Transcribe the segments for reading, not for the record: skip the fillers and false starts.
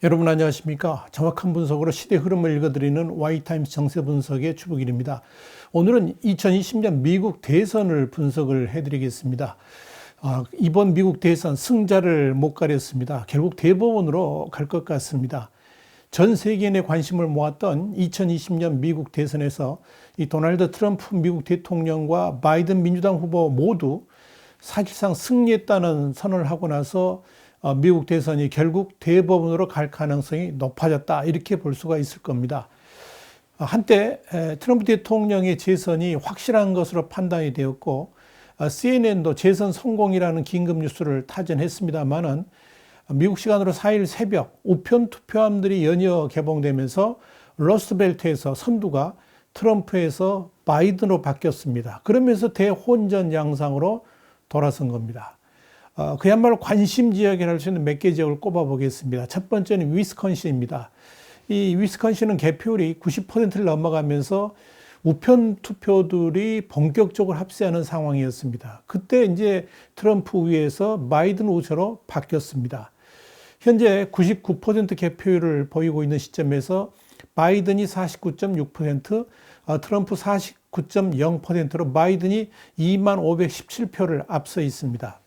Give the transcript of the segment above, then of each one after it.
여러분 안녕하십니까? 정확한 분석으로 시대 흐름을 읽어드리는 Y타임스 정세 분석의 주북일입니다. 오늘은 2020년 미국 대선을 분석을 해드리겠습니다. 이번 미국 대선 승자를 못 가렸습니다. 결국 대법원으로 갈 것 같습니다. 전 세계인의 관심을 모았던 2020년 미국 대선에서 이 도널드 트럼프 미국 대통령과 바이든 민주당 후보 모두 사실상 승리했다는 선언을 하고 나서 미국 대선이 결국 대법원으로 갈 가능성이 높아졌다, 이렇게 볼 수가 있을 겁니다. 한때 트럼프 대통령의 재선이 확실한 것으로 판단이 되었고 CNN도 재선 성공이라는 긴급 뉴스를 타전했습니다만은 미국 시간으로 4일 새벽 우편 투표함들이 연이어 개봉되면서 러스트벨트에서 선두가 트럼프에서 바이든으로 바뀌었습니다. 그러면서 대혼전 양상으로 돌아선 겁니다. 그야말로 관심 지역이라 할 수 있는 몇 개 지역을 꼽아 보겠습니다. 첫 번째는 위스콘신입니다. 이 위스콘신은 개표율이 90%를 넘어가면서 우편 투표들이 본격적으로 합세하는 상황이었습니다. 그때 이제 트럼프 우위에서 바이든 우세로 바뀌었습니다. 현재 99% 개표율을 보이고 있는 시점에서 바이든이 49.6%, 트럼프 49.0%로 바이든이 2517표를 앞서 있습니다.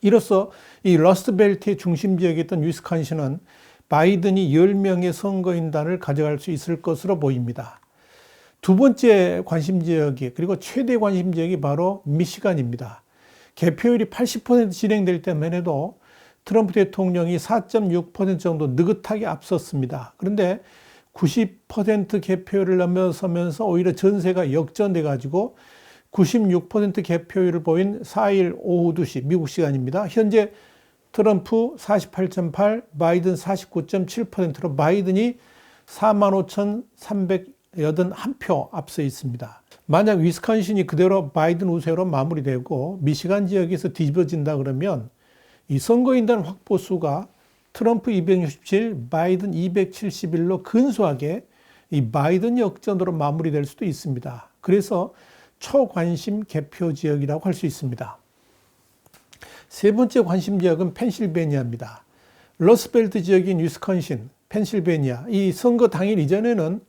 이로써 이 러스트벨트의 중심 지역이었던 위스콘신은 바이든이 10명의 선거인단을 가져갈 수 있을 것으로 보입니다. 두 번째 관심 지역이, 그리고 최대 관심 지역이 바로 미시간입니다. 개표율이 80% 진행될 때만 해도 트럼프 대통령이 4.6% 정도 느긋하게 앞섰습니다. 그런데 90% 개표율을 넘어서면서 오히려 전세가 역전돼 가지고 96% 개표율을 보인 4일 오후 2시 미국 시간입니다. 현재 트럼프 48.8, 바이든 49.7%로 바이든이 45,381표 앞서 있습니다. 만약 위스콘신이 그대로 바이든 우세로 마무리되고 미시간 지역에서 뒤집어진다 그러면 이 선거인단 확보수가 트럼프 267, 바이든 271로 근소하게 이 바이든 역전으로 마무리될 수도 있습니다. 그래서 초관심 개표 지역이라고 할 수 있습니다. 세 번째 관심 지역은 펜실베니아입니다. 러스트벨트 지역인 위스콘신, 펜실베니아, 이 선거 당일 이전에는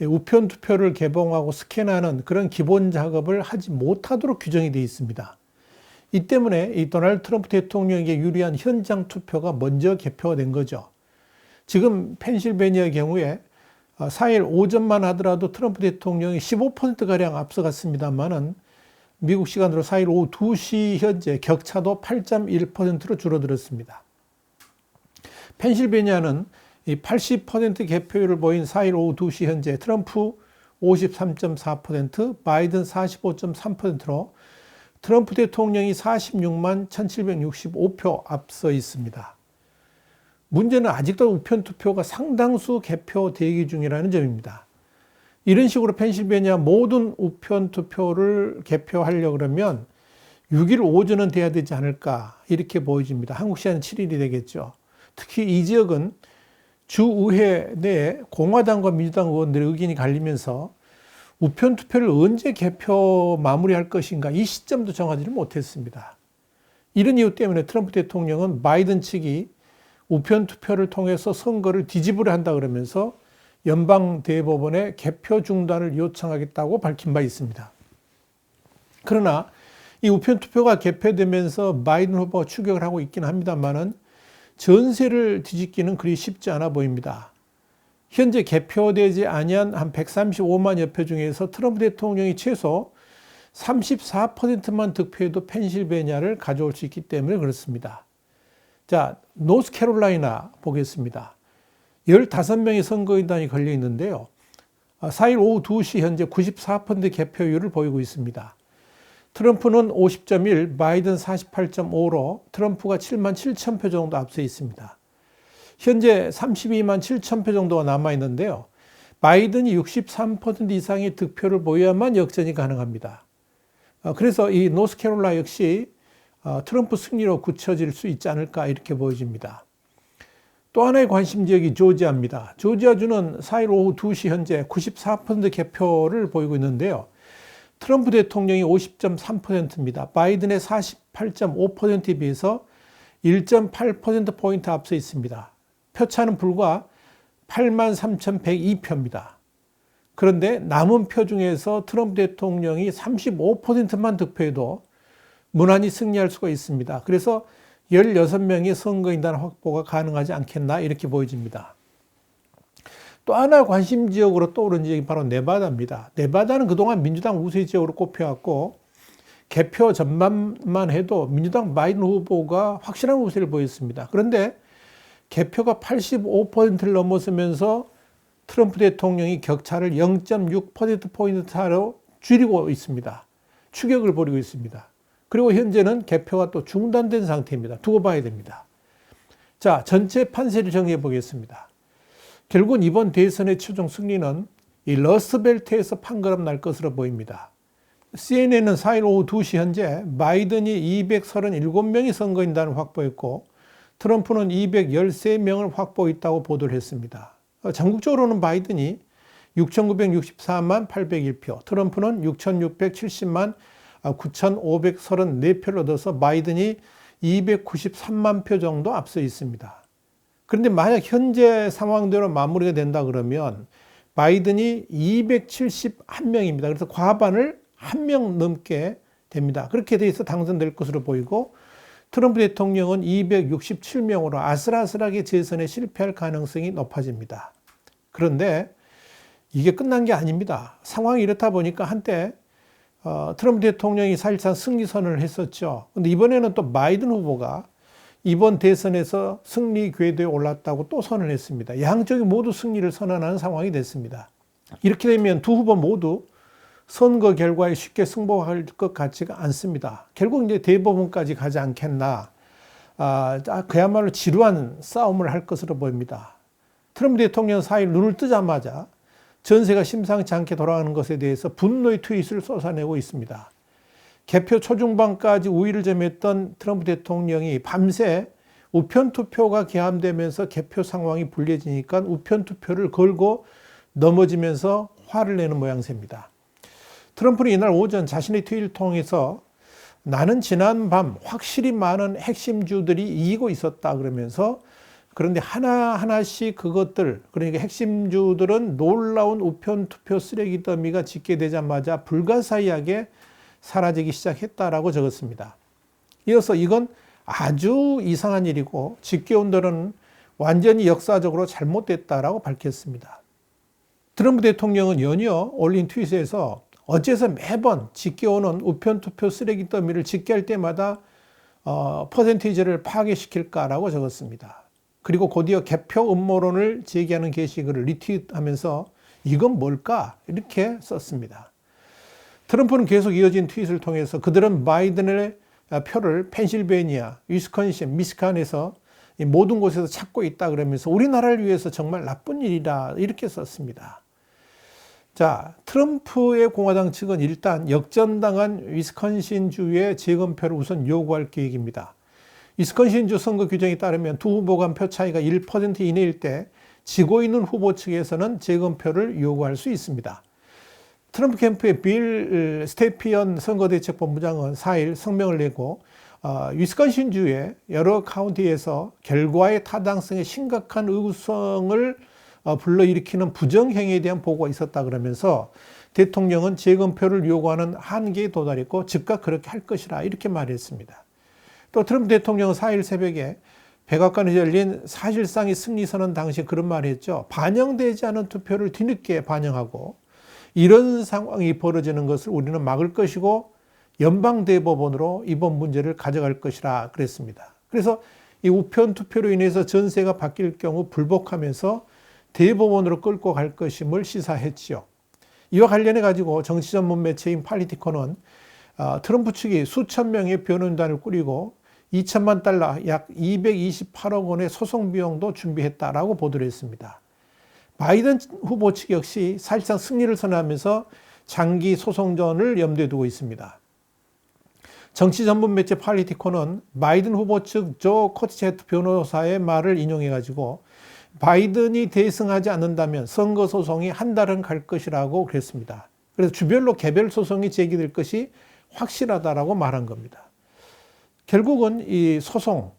우편 투표를 개봉하고 스캔하는 그런 기본 작업을 하지 못하도록 규정이 되어 있습니다. 이 때문에 이 도널드 트럼프 대통령에게 유리한 현장 투표가 먼저 개표된 거죠. 지금 펜실베니아의 경우에 4일 오전만 하더라도 트럼프 대통령이 15%가량 앞서갔습니다만은 미국 시간으로 4일 오후 2시 현재 격차도 8.1%로 줄어들었습니다. 펜실베니아는 80% 개표율을 보인 4일 오후 2시 현재 트럼프 53.4%, 바이든 45.3%로 트럼프 대통령이 46만 1765표 앞서 있습니다. 문제는 아직도 우편 투표가 상당수 개표 대기 중이라는 점입니다. 이런 식으로 펜실베니아 모든 우편 투표를 개표하려고 그러면 6일 오전은 돼야 되지 않을까, 이렇게 보여집니다. 한국 시간 7일이 되겠죠. 특히 이 지역은 주의회 내에 공화당과 민주당 의원들의 의견이 갈리면서 우편 투표를 언제 개표 마무리할 것인가, 이 시점도 정하지를 못했습니다. 이런 이유 때문에 트럼프 대통령은 바이든 측이 우편 투표를 통해서 선거를 뒤집으려 한다 그러면서 연방대법원에 개표 중단을 요청하겠다고 밝힌 바 있습니다. 그러나 이 우편 투표가 개표되면서 바이든 후보가 추격을 하고 있긴 합니다만은 전세를 뒤집기는 그리 쉽지 않아 보입니다. 현재 개표되지 아니한 한 135만여 표 중에서 트럼프 대통령이 최소 34%만 득표해도 펜실베니아를 가져올 수 있기 때문에 그렇습니다. 자, 노스캐롤라이나 보겠습니다. 15명의 선거인단이 걸려 있는데요. 4일 오후 2시 현재 94% 개표율을 보이고 있습니다. 트럼프는 50.1, 바이든 48.5로 트럼프가 7만 7천 표 정도 앞서 있습니다. 현재 32만 7천 표 정도가 남아 있는데요. 바이든이 63% 이상의 득표를 보여야만 역전이 가능합니다. 그래서 이 노스캐롤라이나 역시 트럼프 승리로 굳혀질 수 있지 않을까, 이렇게 보여집니다. 또 하나의 관심 지역이 조지아입니다. 조지아주는 4일 오후 2시 현재 94% 개표를 보이고 있는데요. 트럼프 대통령이 50.3%입니다. 바이든의 48.5%에 비해서 1.8%포인트 앞서 있습니다. 표차는 불과 83,102표입니다. 그런데 남은 표 중에서 트럼프 대통령이 35%만 득표해도 무난히 승리할 수가 있습니다. 그래서 16명의 선거인단 확보가 가능하지 않겠나 이렇게 보여집니다. 또 하나 관심 지역으로 떠오른 지역이 바로 네바다입니다. 네바다는 그동안 민주당 우세 지역으로 꼽혀왔고 개표 전반만 해도 민주당 바이든 후보가 확실한 우세를 보였습니다. 그런데 개표가 85%를 넘어서면서 트럼프 대통령이 격차를 0.6%포인트 차로 줄이고 있습니다. 추격을 벌이고 있습니다. 그리고 현재는 개표가 또 중단된 상태입니다. 두고 봐야 됩니다. 자, 전체 판세를 정리해 보겠습니다. 결국은 이번 대선의 최종 승리는 이 러스트벨트에서 판가름 날 것으로 보입니다. CNN은 4일 오후 2시 현재 바이든이 237명의 선거인단을 확보했고 트럼프는 213명을 확보했다고 보도를 했습니다. 전국적으로는 바이든이 6,964만 801표, 트럼프는 6,670만 9,534표를 얻어서 바이든이 293만 표 정도 앞서 있습니다. 그런데 만약 현재 상황대로 마무리가 된다 그러면 바이든이 271명입니다. 그래서 과반을 1명 넘게 됩니다. 그렇게 돼서 당선될 것으로 보이고 트럼프 대통령은 267명으로 아슬아슬하게 재선에 실패할 가능성이 높아집니다. 그런데 이게 끝난 게 아닙니다. 상황이 이렇다 보니까 한때 트럼프 대통령이 사실상 승리 선언을 했었죠. 그런데 이번에는 또 바이든 후보가 이번 대선에서 승리 궤도에 올랐다고 또 선언을 했습니다. 양쪽이 모두 승리를 선언하는 상황이 됐습니다. 이렇게 되면 두 후보 모두 선거 결과에 쉽게 승복할 것 같지가 않습니다. 결국 이제 대법원까지 가지 않겠나. 그야말로 지루한 싸움을 할 것으로 보입니다. 트럼프 대통령 4일 눈을 뜨자마자 전세가 심상치 않게 돌아가는 것에 대해서 분노의 트윗을 쏟아내고 있습니다. 개표 초중반까지 우위를 점했던 트럼프 대통령이 밤새 우편 투표가 개함되면서 개표 상황이 불리해지니까 우편 투표를 걸고 넘어지면서 화를 내는 모양새입니다. 트럼프는 이날 오전 자신의 트윗을 통해서 나는 지난 밤 확실히 많은 핵심주들이 이기고 있었다 그러면서 그런데 하나하나씩 그것들, 그러니까 핵심주들은 놀라운 우편 투표 쓰레기 더미가 집계되자마자 불가사의하게 사라지기 시작했다라고 적었습니다. 이어서 이건 아주 이상한 일이고 집계온도는 완전히 역사적으로 잘못됐다라고 밝혔습니다. 트럼프 대통령은 연이어 올린 트윗에서 어째서 매번 집계오는 우편투표 쓰레기 더미를 집계할 때마다 퍼센티지를 파괴시킬까라고 적었습니다. 그리고 곧이어 개표 음모론을 제기하는 게시글을 리트윗하면서 이건 뭘까? 이렇게 썼습니다. 트럼프는 계속 이어진 트윗을 통해서 그들은 바이든의 표를 펜실베니아, 위스콘신, 미시간에서 모든 곳에서 찾고 있다 그러면서 우리나라를 위해서 정말 나쁜 일이다 이렇게 썼습니다. 자, 트럼프의 공화당 측은 일단 역전당한 위스콘신주의 재검표를 우선 요구할 계획입니다. 위스콘신주 선거 규정에 따르면 두 후보 간 표 차이가 1% 이내일 때 지고 있는 후보 측에서는 재검표를 요구할 수 있습니다. 트럼프 캠프의 빌 스테피언 선거대책본부장은 4일 성명을 내고 위스콘신주의 여러 카운티에서 결과의 타당성에 심각한 의구성을 불러일으키는 부정행위에 대한 보고가 있었다 그러면서 대통령은 재검표를 요구하는 한계에 도달했고 즉각 그렇게 할 것이라 이렇게 말했습니다. 또 트럼프 대통령은 4일 새벽에 백악관에서 열린 사실상의 승리선언 당시 그런 말을 했죠. 반영되지 않은 투표를 뒤늦게 반영하고 이런 상황이 벌어지는 것을 우리는 막을 것이고 연방대법원으로 이번 문제를 가져갈 것이라 그랬습니다. 그래서 이 우편 투표로 인해서 전세가 바뀔 경우 불복하면서 대법원으로 끌고 갈 것임을 시사했지요. 이와 관련해 가지고 정치 전문 매체인 팔리티코는 트럼프 측이 수천 명의 변호인단을 꾸리고 2천만 달러 약 228억 원의 소송 비용도 준비했다라고 보도를 했습니다. 바이든 후보 측 역시 사실상 승리를 선언하면서 장기 소송전을 염두에 두고 있습니다. 정치 전문 매체 팔리티코는 바이든 후보 측 조 코티체트 변호사의 말을 인용해 가지고 바이든이 대승하지 않는다면 선거 소송이 한 달은 갈 것이라고 그랬습니다. 그래서 주별로 개별 소송이 제기될 것이 확실하다라고 말한 겁니다. 결국은 이 소송,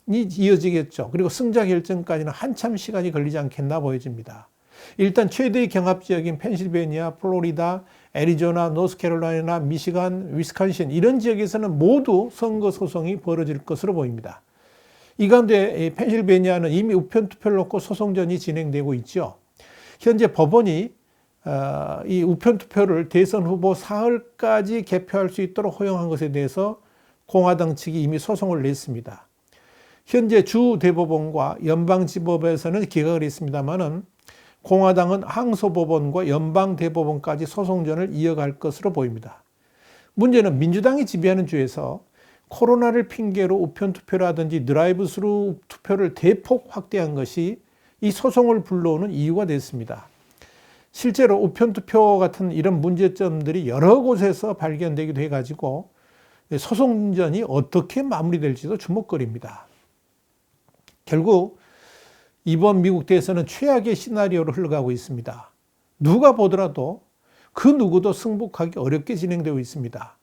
이어지겠죠. 그리고 승자 결정까지는 한참 시간이 걸리지 않겠나 보여집니다. 일단 최대의 경합 지역인 펜실베니아, 플로리다, 애리조나, 노스캐롤라이나, 미시간, 위스콘신 이런 지역에서는 모두 선거 소송이 벌어질 것으로 보입니다. 이 가운데 펜실베니아는 이미 우편 투표를 놓고 소송전이 진행되고 있죠. 현재 법원이 이 우편 투표를 대선 후보 사흘까지 개표할 수 있도록 허용한 것에 대해서 공화당 측이 이미 소송을 냈습니다. 현재 주 대법원과 연방지법에서는 기각을 했습니다만은 공화당은 항소법원과 연방대법원까지 소송전을 이어갈 것으로 보입니다. 문제는 민주당이 지배하는 주에서 코로나를 핑계로 우편투표라든지 드라이브 스루 투표를 대폭 확대한 것이 이 소송을 불러오는 이유가 됐습니다. 실제로 우편투표 같은 이런 문제점들이 여러 곳에서 발견되기도 해가지고 소송전이 어떻게 마무리될지도 주목거리입니다. 결국 이번 미국 대선은 최악의 시나리오로 흘러가고 있습니다. 누가 보더라도 그 누구도 승복하기 어렵게 진행되고 있습니다.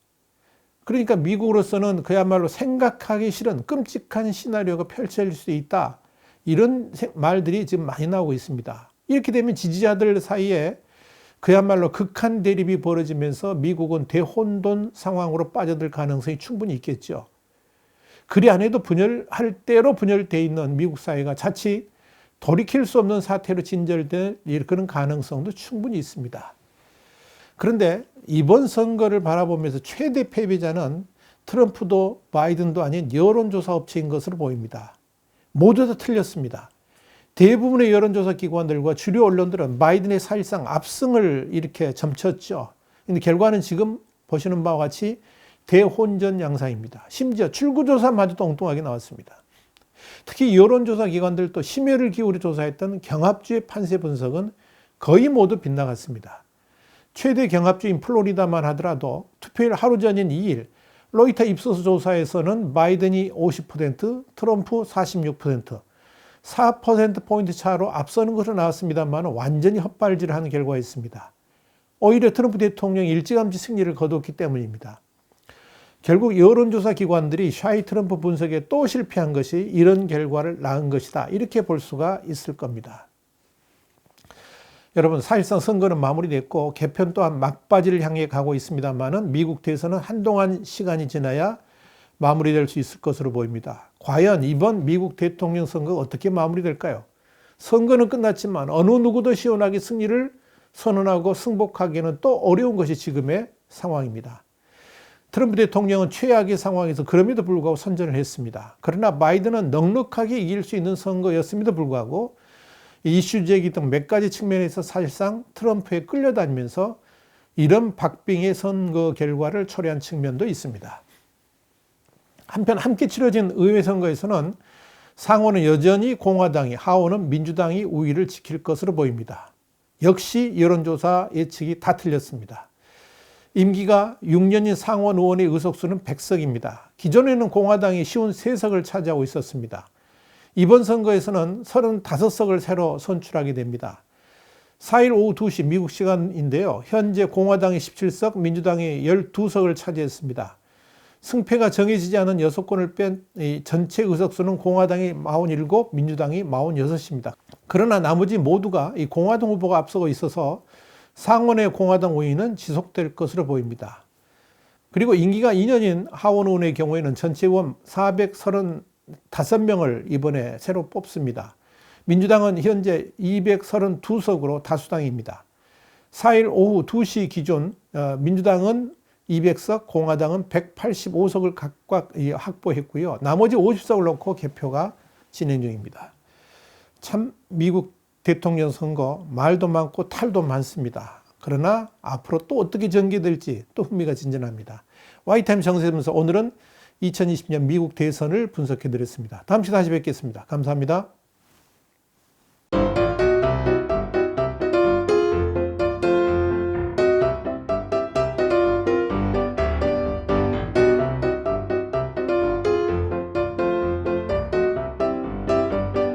그러니까 미국으로서는 그야말로 생각하기 싫은 끔찍한 시나리오가 펼쳐질 수 있다. 이런 말들이 지금 많이 나오고 있습니다. 이렇게 되면 지지자들 사이에 그야말로 극한 대립이 벌어지면서 미국은 대혼돈 상황으로 빠져들 가능성이 충분히 있겠죠. 그리 안 해도 분열할 대로 분열되어 있는 미국 사회가 자칫 돌이킬 수 없는 사태로 진절될 그런 가능성도 충분히 있습니다. 그런데 이번 선거를 바라보면서 최대 패배자는 트럼프도 바이든도 아닌 여론조사 업체인 것으로 보입니다. 모두 다 틀렸습니다. 대부분의 여론조사 기관들과 주류 언론들은 바이든의 사실상 압승을 이렇게 점쳤죠. 근데 결과는 지금 보시는 바와 같이 대혼전 양상입니다. 심지어 출구조사마저도 엉뚱하게 나왔습니다. 특히 여론조사 기관들도 심혈을 기울여 조사했던 경합주의 판세 분석은 거의 모두 빗나갔습니다. 최대 경합주인 플로리다만 하더라도 투표일 하루 전인 2일 로이터 입소스 조사에서는 바이든이 50%, 트럼프 46%, 4%포인트 차로 앞서는 것으로 나왔습니다만 완전히 헛발질을 한 결과였습니다. 오히려 트럼프 대통령이 일찌감치 승리를 거뒀기 때문입니다. 결국 여론조사 기관들이 샤이 트럼프 분석에 또 실패한 것이 이런 결과를 낳은 것이다. 이렇게 볼 수가 있을 겁니다. 여러분, 사실상 선거는 마무리됐고 개편 또한 막바지를 향해 가고 있습니다만은 미국 대선은 한동안 시간이 지나야 마무리될 수 있을 것으로 보입니다. 과연 이번 미국 대통령 선거가 어떻게 마무리될까요? 선거는 끝났지만 어느 누구도 시원하게 승리를 선언하고 승복하기에는 또 어려운 것이 지금의 상황입니다. 트럼프 대통령은 최악의 상황에서 그럼에도 불구하고 선전을 했습니다. 그러나 바이든은 넉넉하게 이길 수 있는 선거였음에도 불구하고 이슈 제기 등 몇 가지 측면에서 사실상 트럼프에 끌려다니면서 이런 박빙의 선거 결과를 초래한 측면도 있습니다. 한편 함께 치러진 의회 선거에서는 상원은 여전히 공화당이, 하원은 민주당이 우위를 지킬 것으로 보입니다. 역시 여론조사 예측이 다 틀렸습니다. 임기가 6년인 상원 의원의 의석수는 100석입니다. 기존에는 공화당이 53석을 차지하고 있었습니다. 이번 선거에서는 35석을 새로 선출하게 됩니다. 4일 오후 2시 미국 시간인데요. 현재 공화당이 17석, 민주당이 12석을 차지했습니다. 승패가 정해지지 않은 6건을 뺀 전체 의석수는 공화당이 47, 민주당이 46입니다. 그러나 나머지 모두가 이 공화당 후보가 앞서고 있어서 상원의 공화당 우위는 지속될 것으로 보입니다. 그리고 임기가 2년인 하원 의원의 경우에는 전체 의원 435명을 이번에 새로 뽑습니다. 민주당은 현재 232석으로 다수당입니다. 4일 오후 2시 기준 민주당은 200석, 공화당은 185석을 각각 확보했고요. 나머지 50석을 놓고 개표가 진행 중입니다. 참 미국 대통령 선거 말도 많고 탈도 많습니다. 그러나 앞으로 또 어떻게 전개될지 또 흥미가 진전합니다. 와이타임 정세면서 오늘은 2020년 미국 대선을 분석해 드렸습니다. 다음 시간에 다시 뵙겠습니다. 감사합니다.